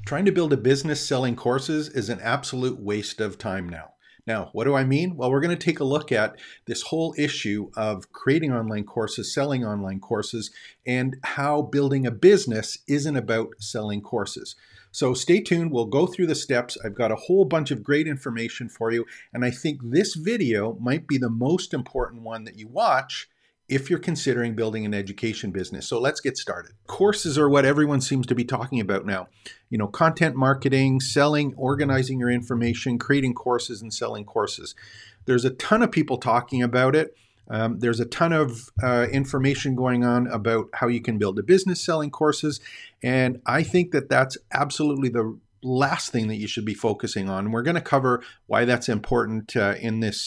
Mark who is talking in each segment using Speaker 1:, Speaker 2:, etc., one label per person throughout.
Speaker 1: Trying to build a business selling courses is an absolute waste of time now. Now, what do I mean? Well, we're going to take a look at this whole issue of creating online courses, selling online courses, and how building a business isn't about selling courses. So stay tuned. We'll go through the steps. I've got a whole bunch of great information for you, and I think this video might be the most important one that you watch if you're considering building an education business. So let's get started. Courses are what everyone seems to be talking about now. You know, content marketing, selling, organizing your information, creating courses and selling courses. There's a ton of people talking about it. There's a ton of information going on about how you can build a business selling courses. And I think that that's absolutely the last thing that you should be focusing on. And we're going to cover why that's important in this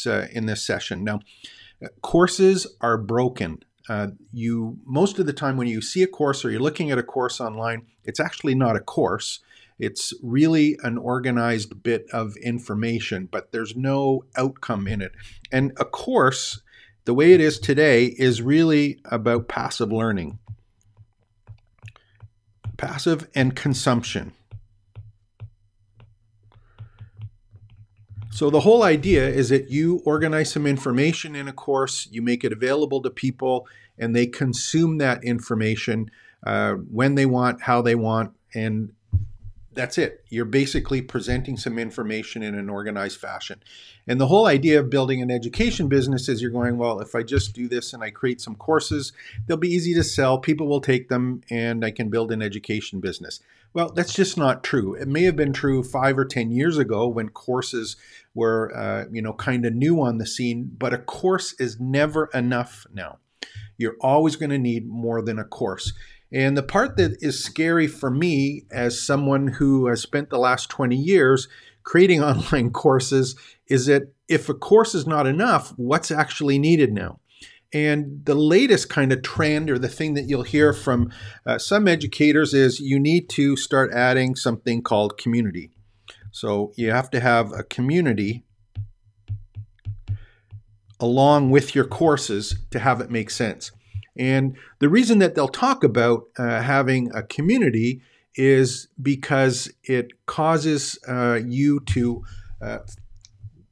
Speaker 1: session. Now, courses are broken. Most of the time when you see a course or you're looking at a course online, it's actually not a course. It's really an organized bit of information, but there's no outcome in it. And a course, the way it is today, is really about passive learning. Passive and consumption. So the whole idea is that you organize some information in a course, you make it available to people, and they consume that information when they want, how they want, and that's it. You're basically presenting some information in an organized fashion. And the whole idea of building an education business is you're going, well, if I just do this and I create some courses, they'll be easy to sell, people will take them, and I can build an education business. Well, that's just not true. It may have been true 5 or 10 years ago when courses were, kind of new on the scene, but a course is never enough now. You're always going to need more than a course. And the part that is scary for me as someone who has spent the last 20 years creating online courses is that if a course is not enough, what's actually needed now? And the latest kind of trend, or the thing that you'll hear from some educators, is you need to start adding something called community. So you have to have a community along with your courses to have it make sense. And the reason that they'll talk about having a community is because it causes you to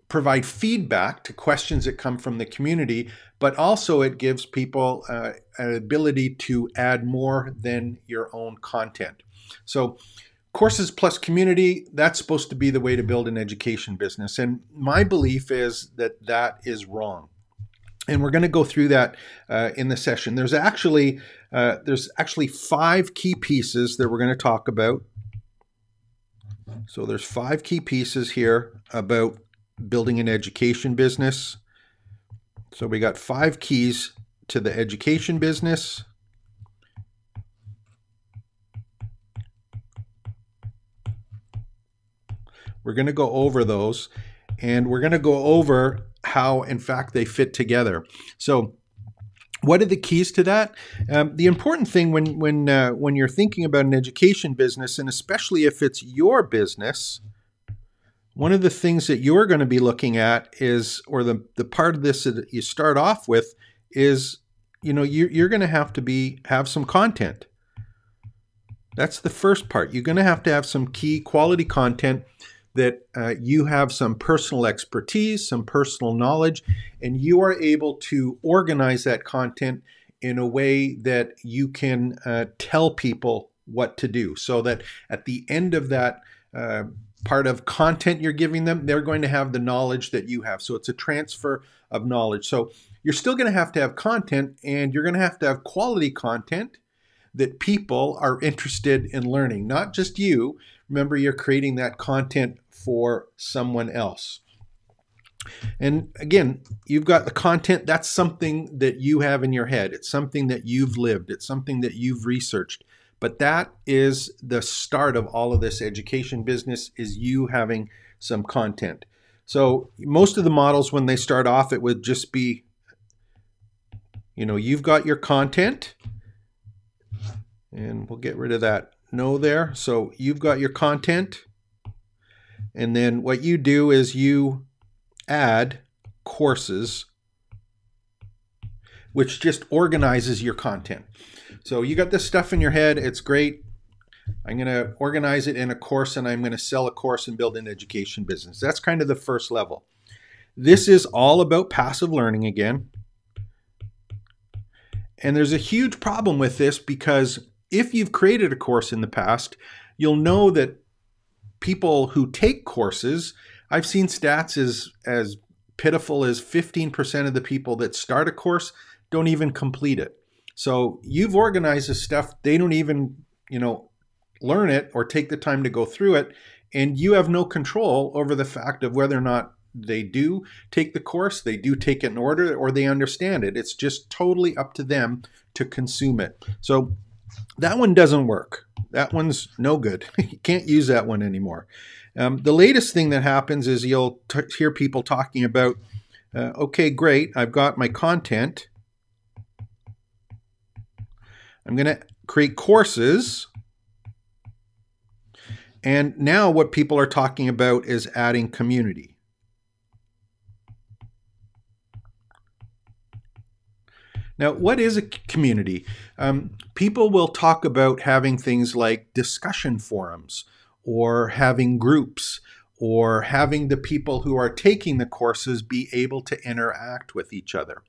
Speaker 1: provide feedback to questions that come from the community, but also it gives people an ability to add more than your own content. So courses plus community, that's supposed to be the way to build an education business. And my belief is that that is wrong. And we're going to go through that in the session. There's actually 5 key pieces that we're going to talk about. So there's 5 key pieces here about building an education business. So we got 5 keys to the education business. We're going to go over those, and we're going to go over how, in fact, they fit together. So what are the keys to that? The important thing when you're thinking about an education business, and especially if it's your business, one of the things that you're going to be looking at is, or the part of this that you start off with is, you're going to have some content. That's the first part. You're going to have some key quality content that you have some personal expertise, some personal knowledge, and you are able to organize that content in a way that you can tell people what to do, so that at the end of that part of content you're giving them, they're going to have the knowledge that you have. So it's a transfer of knowledge. So you're still going to have content, and you're going to have quality content that people are interested in learning, not just you. Remember, you're creating that content for someone else. And again, you've got the content. That's something that you have in your head. It's something that you've lived. It's something that you've researched. But that is the start of all of this education business, is you having some content. So most of the models, when they start off, it would just be, you've got your content, and we'll get rid of that no there. So you've got your content, and then what you do is you add courses, which just organizes your content. So you got this stuff in your head. It's great. I'm going to organize it in a course, and I'm going to sell a course and build an education business. That's kind of the first level. This is all about passive learning again. And there's a huge problem with this, because if you've created a course in the past, you'll know that people who take courses, I've seen stats as pitiful as 15% of the people that start a course don't even complete it. So you've organized this stuff, they don't even, learn it or take the time to go through it, and you have no control over the fact of whether or not they do take the course, they do take it in order, or they understand it. It's just totally up to them to consume it. So that one doesn't work. That one's no good. You can't use that one anymore. The latest thing that happens is you'll hear people talking about, okay, great, I've got my content. I'm going to create courses. And now what people are talking about is adding community. Now, what is a community? People will talk about having things like discussion forums, or having groups, or having the people who are taking the courses be able to interact with each other.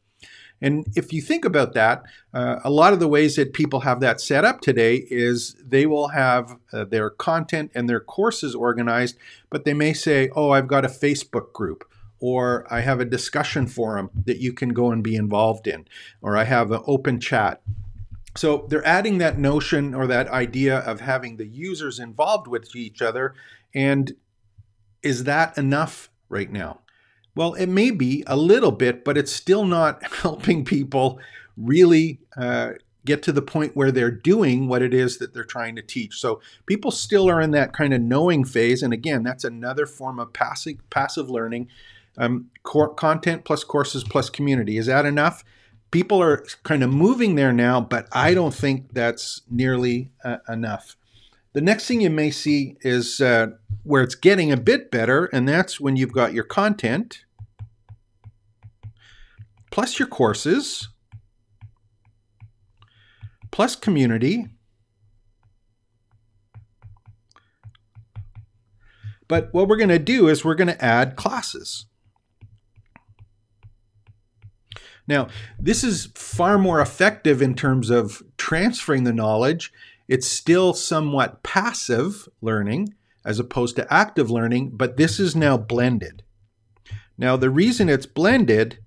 Speaker 1: And if you think about that, a lot of the ways that people have that set up today is they will have their content and their courses organized, but they may say, oh, I've got a Facebook group, or I have a discussion forum that you can go and be involved in, or I have an open chat. So they're adding that notion or that idea of having the users involved with each other. And is that enough right now? Well, it may be a little bit, but it's still not helping people really get to the point where they're doing what it is that they're trying to teach. So people still are in that kind of knowing phase. And again, that's another form of passive learning. Content plus courses plus community. Is that enough? People are kind of moving there now, but I don't think that's nearly enough. The next thing you may see is where it's getting a bit better, and that's when you've got your content plus your courses plus community. But what we're going to do is we're going to add classes. Now, this is far more effective in terms of transferring the knowledge. It's still somewhat passive learning as opposed to active learning, but this is now blended. Now, the reason it's blended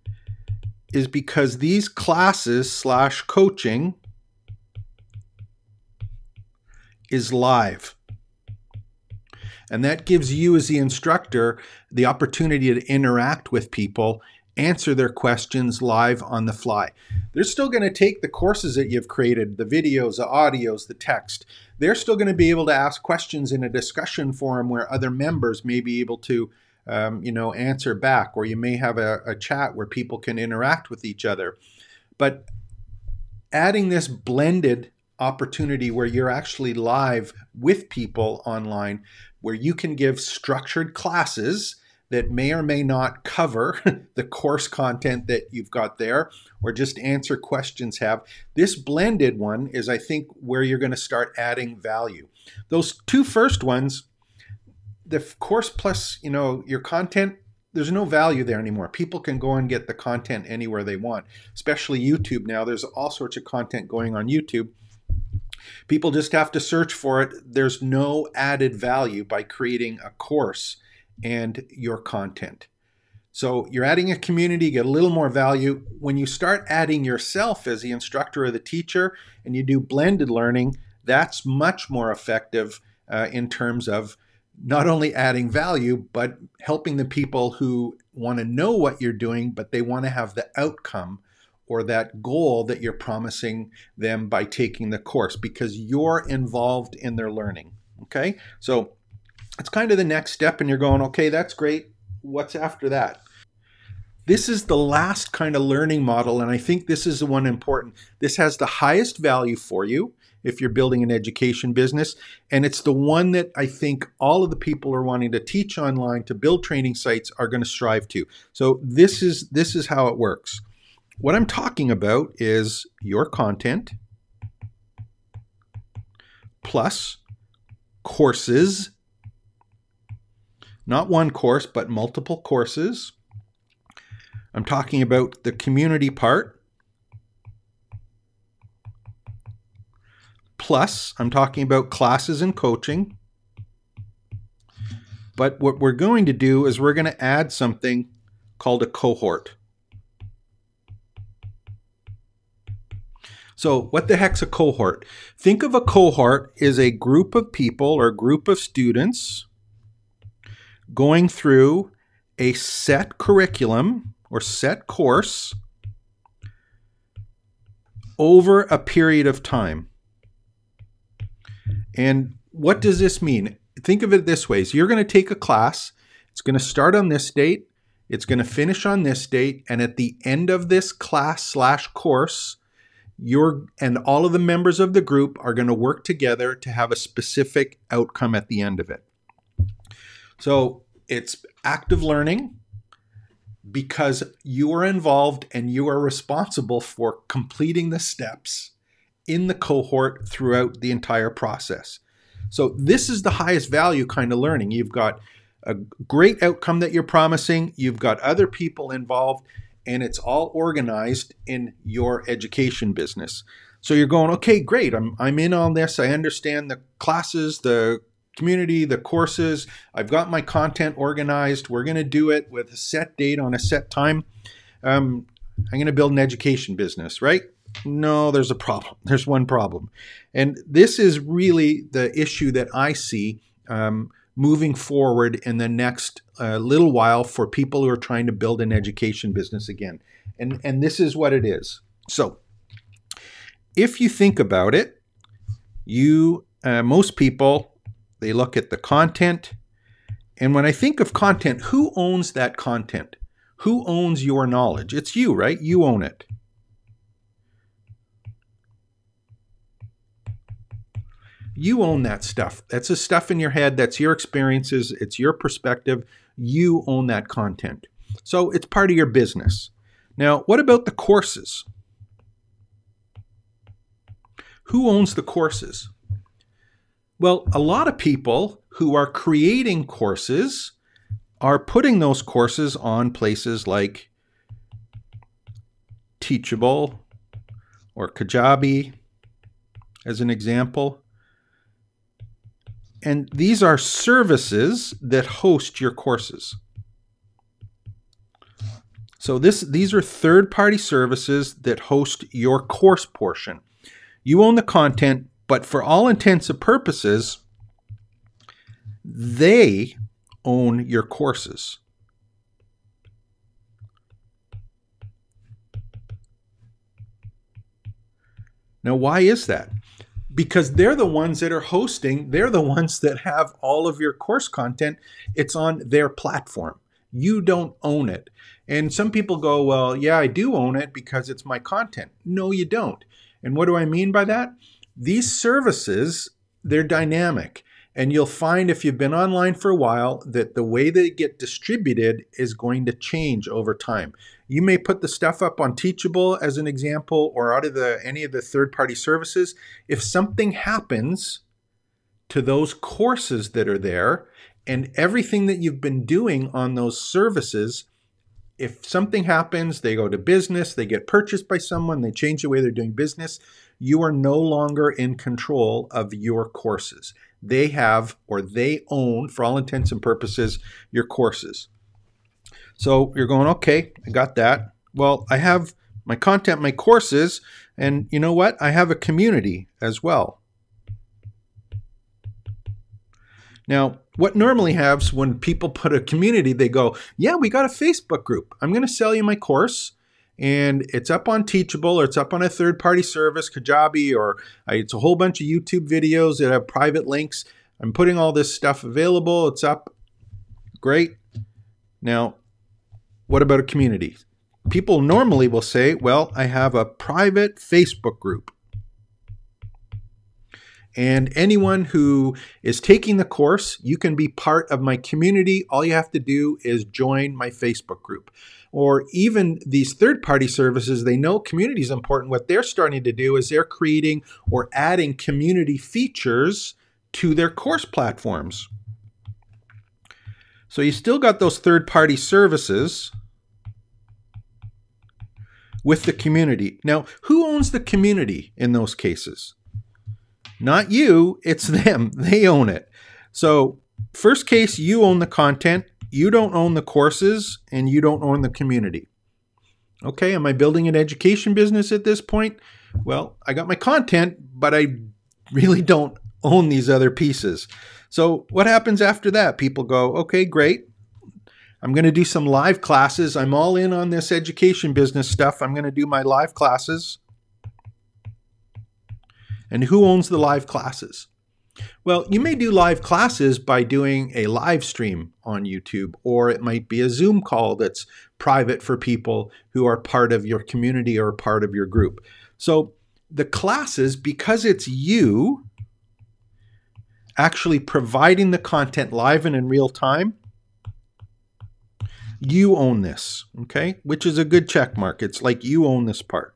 Speaker 1: is because these classes / coaching is live. And that gives you as the instructor the opportunity to interact with people, answer their questions live on the fly. They're still going to take the courses that you've created, the videos, the audios, the text. They're still going to be able to ask questions in a discussion forum where other members may be able to answer back, or you may have a chat where people can interact with each other. But adding this blended opportunity where you're actually live with people online, where you can give structured classes that may or may not cover the course content that you've got there, or just answer questions have. This blended one is, I think, where you're going to start adding value. Those two first ones, the course plus, your content, there's no value there anymore. People can go and get the content anywhere they want, especially YouTube now. There's all sorts of content going on YouTube. People just have to search for it. There's no added value by creating a course and your content. So you're adding a community, get a little more value. When you start adding yourself as the instructor or the teacher, and you do blended learning, that's much more effective in terms of not only adding value, but helping the people who want to know what you're doing, but they want to have the outcome or that goal that you're promising them by taking the course, because you're involved in their learning. Okay, so it's kind of the next step, and you're going, okay, that's great. What's after that? This is the last kind of learning model, and I think this is the one important. This has the highest value for you if you're building an education business, and it's the one that I think all of the people who are wanting to teach online, to build training sites, are going to strive to. So this is how it works. What I'm talking about is your content plus courses, not one course, but multiple courses. I'm talking about the community part. Plus, I'm talking about classes and coaching. But what we're going to do is we're going to add something called a cohort. So what the heck's a cohort? Think of a cohort as a group of people or a group of students going through a set curriculum or set course over a period of time. And what does this mean? Think of it this way. So you're going to take a class. It's going to start on this date. It's going to finish on this date. And at the end of this class/course, and all of the members of the group are going to work together to have a specific outcome at the end of it. So it's active learning because you are involved and you are responsible for completing the steps in the cohort throughout the entire process. So this is the highest value kind of learning. You've got a great outcome that you're promising. You've got other people involved, and it's all organized in your education business. So you're going, okay, great. I'm in on this. I understand the classes, the community, the courses. I've got my content organized. We're going to do it with a set date on a set time. I'm going to build an education business, right? No, there's a problem. There's one problem. And this is really the issue that I see moving forward in the next little while for people who are trying to build an education business again. And this is what it is. So if you think about it, most people, they look at the content. And when I think of content, who owns that content? Who owns your knowledge? It's you, right? You own it. You own that stuff. That's the stuff in your head. That's your experiences. It's your perspective. You own that content. So it's part of your business. Now, what about the courses? Who owns the courses? Well, a lot of people who are creating courses are putting those courses on places like Teachable or Kajabi, as an example. And these are services that host your courses. So these are third-party services that host your course portion. You own the content, but for all intents and purposes, they own your courses. Now, why is that? Because they're the ones that are hosting, they're the ones that have all of your course content. It's on their platform. You don't own it. And some people go, well, yeah, I do own it because it's my content. No, you don't. And what do I mean by that? These services, they're dynamic. And you'll find if you've been online for a while that the way they get distributed is going to change over time. You may put the stuff up on Teachable as an example or out of any of the third-party services. If something happens to those courses that are there and everything that you've been doing on those services, if something happens, they go to business, they get purchased by someone, they change the way they're doing business, you are no longer in control of your courses. They have, or they own, for all intents and purposes, your courses. So you're going, okay, I got that. Well, I have my content, my courses, and you know what? I have a community as well. Now, what normally happens when people put a community, they go, yeah, we got a Facebook group. I'm going to sell you my course. And it's up on Teachable, or it's up on a third-party service, Kajabi, or it's a whole bunch of YouTube videos that have private links. I'm putting all this stuff available. It's up. Great. Now, what about a community? People normally will say, well, I have a private Facebook group. And anyone who is taking the course, you can be part of my community. All you have to do is join my Facebook group. Or even these third-party services, they know community is important. What they're starting to do is they're creating or adding community features to their course platforms. So you still got those third-party services with the community. Now, who owns the community in those cases? Not you, it's them. They own it. So first case, you own the content, you don't own the courses, and you don't own the community. Okay, am I building an education business at this point? Well, I got my content, but I really don't own these other pieces. So what happens after that? People go, okay, great. I'm going to do some live classes. I'm all in on this education business stuff. I'm going to do my live classes. And who owns the live classes? Well, you may do live classes by doing a live stream on YouTube, or it might be a Zoom call that's private for people who are part of your community or part of your group. So the classes, because it's you actually providing the content live and in real time, you own this, okay? Which is a good check mark. It's like you own this part.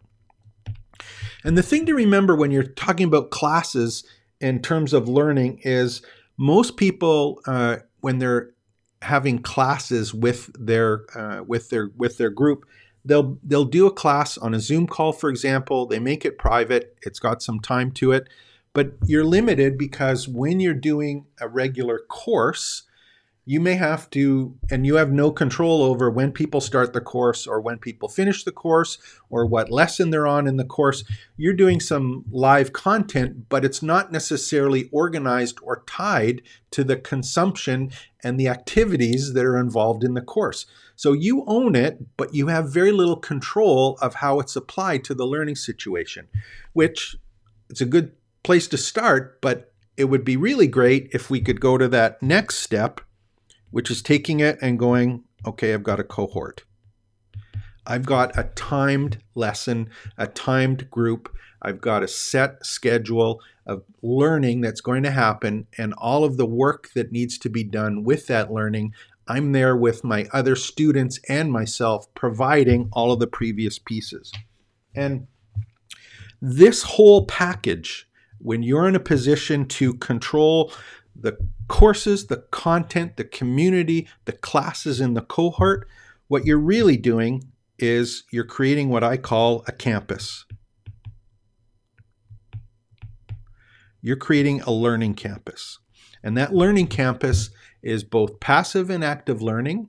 Speaker 1: And the thing to remember when you're talking about classes in terms of learning is most people, when they're having classes with their group, they'll do a class on a Zoom call, for example. They make it private. It's got some time to it, but you're limited because when you're doing a regular course, you may have to, and you have no control over when people start the course or when people finish the course or what lesson they're on in the course. You're doing some live content, but it's not necessarily organized or tied to the consumption and the activities that are involved in the course. So you own it, but you have very little control of how it's applied to the learning situation, which it's a good place to start, but it would be really great if we could go to that next step, which is taking it and going, okay, I've got a cohort. I've got a timed lesson, a timed group. I've got a set schedule of learning that's going to happen, and all of the work that needs to be done with that learning, I'm there with my other students and myself providing all of the previous pieces. And this whole package, when you're in a position to control the courses, the content, the community, the classes in the cohort, what you're really doing is you're creating what I call a campus. You're creating a learning campus. And that learning campus is both passive and active learning,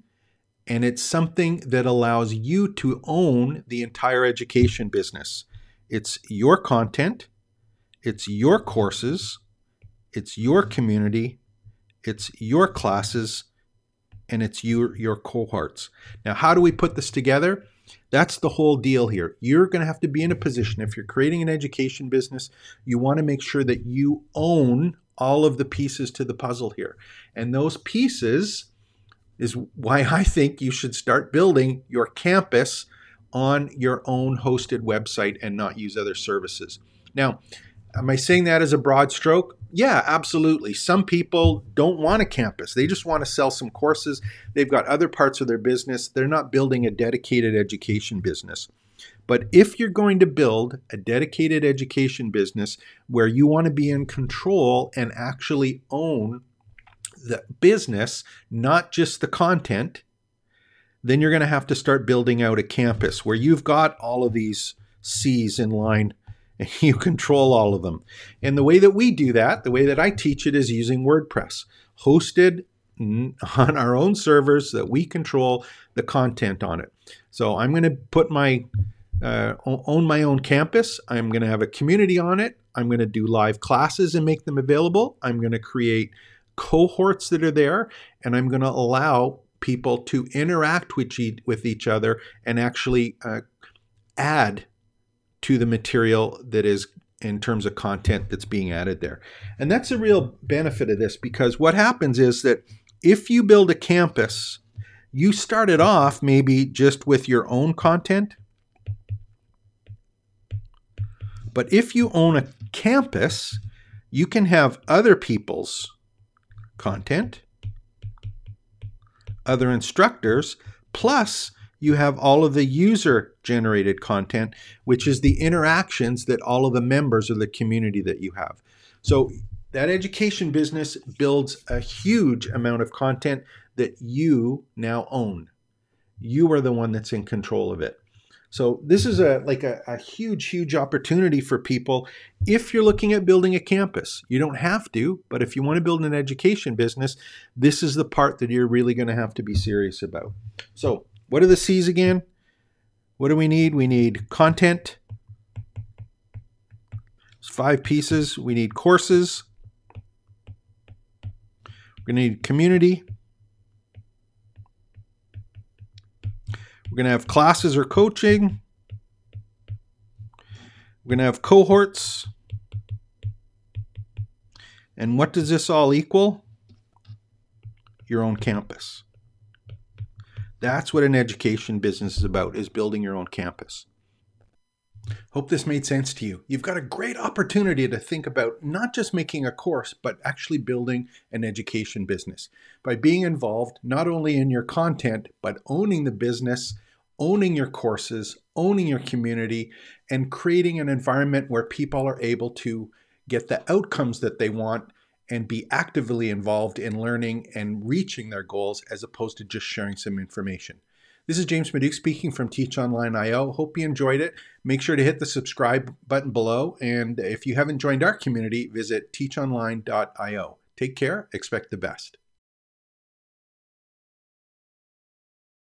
Speaker 1: and it's something that allows you to own the entire education business. It's your content, it's your courses, it's your community, it's your classes, and it's your cohorts. Now, how do we put this together? That's the whole deal here. You're going to have to be in a position, if you're creating an education business, you want to make sure that you own all of the pieces to the puzzle here. And those pieces is why I think you should start building your campus on your own hosted website and not use other services. Now, am I saying that as a broad stroke? Yeah, absolutely. Some people don't want a campus. They just want to sell some courses. They've got other parts of their business. They're not building a dedicated education business. But if you're going to build a dedicated education business where you want to be in control and actually own the business, not just the content, then you're going to have to start building out a campus where you've got all of these C's in line and you control all of them. And the way that we do that, the way that I teach it, is using WordPress, hosted on our own servers that we control the content on it. So I'm going to put own my own campus. I'm going to have a community on it. I'm going to do live classes and make them available. I'm going to create cohorts that are there, and I'm going to allow people to interact with each other and actually add to the material that is in terms of content that's being added there. And that's a real benefit of this, because what happens is that if you build a campus, you started off maybe just with your own content. But if you own a campus, you can have other people's content, other instructors, plus you have all of the user-generated content, which is the interactions that all of the members of the community that you have. So That education business builds a huge amount of content that you now own. You are the one that's in control of it. So this is a huge opportunity for people if you're looking at building a campus. You don't have to, but if you want to build an education business, this is the part that you're really going to have to be serious about. So what are the C's again? What do we need? We need content. It's 5 pieces. We need courses. We're going to need community. We're going to have classes or coaching. We're going to have cohorts. And what does this all equal? Your own campus. That's what an education business is about, is building your own campus. Hope this made sense to you. You've got a great opportunity to think about not just making a course, but actually building an education business by being involved not only in your content, but owning the business, owning your courses, owning your community, and creating an environment where people are able to get the outcomes that they want and be actively involved in learning and reaching their goals, as opposed to just sharing some information. This is James Maduke speaking from TeachOnline.io. Hope you enjoyed it. Make sure to hit the subscribe button below. And if you haven't joined our community, visit teachonline.io. Take care. Expect the best.